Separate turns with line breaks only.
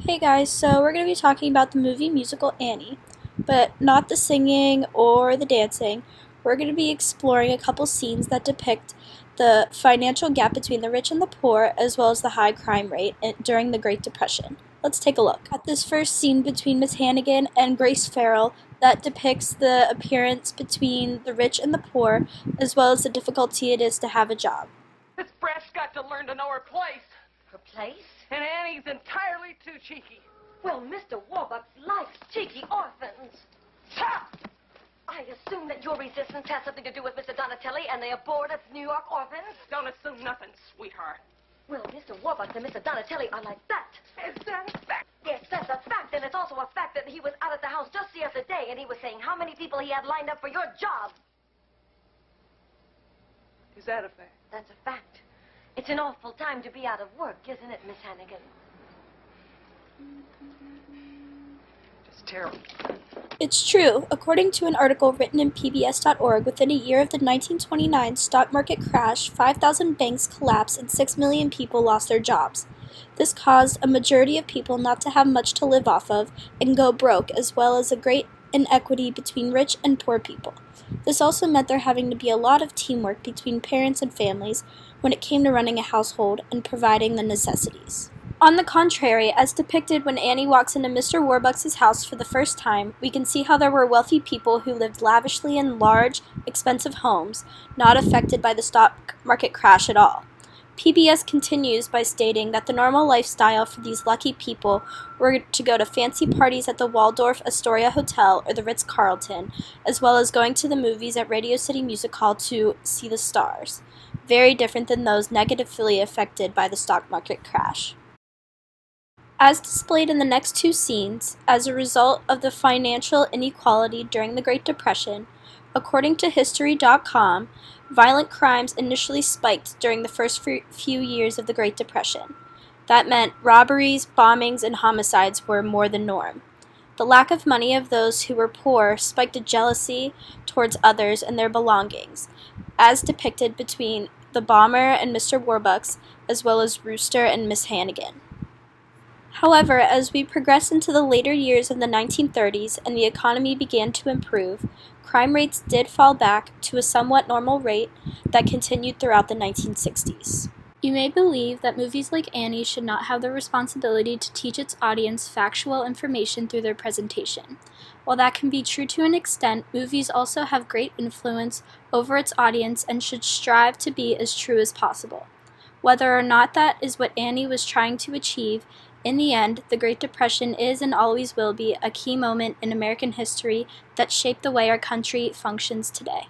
Hey guys, so we're going to be talking about the movie musical Annie, but not the singing or the dancing. We're going to be exploring a couple scenes that depict the financial gap between the rich and the poor, as well as the high crime rate during the Great Depression. Let's take a look at this first scene between Miss Hannigan and Grace Farrell that depicts the appearance between the rich and the poor, as well as the difficulty it is to have a job.
This brat's got to learn to know her place.
Her place?
And Annie's entirely too cheeky.
Well, Mr. Warbucks likes cheeky orphans.
Ha!
I assume that your resistance has something to do with Mr. Donatelli and the aborted New York orphans?
Don't assume nothing, sweetheart.
Well, Mr. Warbucks and Mr. Donatelli are like that.
Is that a fact?
Yes, that's a fact, and it's also a fact that he was out at the house just the other day, and he was saying how many people he had lined up for your job.
Is that a fact?
That's a fact. It's an awful time to be out of work, isn't it, Miss Hannigan?
Just terrible.
It's true. According to an article written in PBS.org, within a year of the 1929 stock market crash, 5,000 banks collapsed and 6 million people lost their jobs. This caused a majority of people not to have much to live off of and go broke, as well as a great inequity between rich and poor people. This also meant there having to be a lot of teamwork between parents and families when it came to running a household and providing the necessities. On the contrary, as depicted when Annie walks into Mr. Warbucks' house for the first time, we can see how there were wealthy people who lived lavishly in large, expensive homes, not affected by the stock market crash at all. PBS continues by stating that the normal lifestyle for these lucky people were to go to fancy parties at the Waldorf Astoria Hotel or the Ritz-Carlton, as well as going to the movies at Radio City Music Hall to see the stars. Very different than those negatively affected by the stock market crash. As displayed in the next two scenes, as a result of the financial inequality during the Great Depression, according to History.com, violent crimes initially spiked during the first few years of the Great Depression. That meant robberies, bombings, and homicides were more the norm. The lack of money of those who were poor spiked a jealousy towards others and their belongings, as depicted between the bomber and Mr. Warbucks, as well as Rooster and Miss Hannigan. However, as we progressed into the later years of the 1930s and the economy began to improve, crime rates did fall back to a somewhat normal rate that continued throughout the 1960s. You may believe that movies like Annie should not have the responsibility to teach its audience factual information through their presentation. While that can be true to an extent, movies also have great influence over its audience and should strive to be as true as possible. Whether or not that is what Annie was trying to achieve, in the end, the Great Depression is and always will be a key moment in American history that shaped the way our country functions today.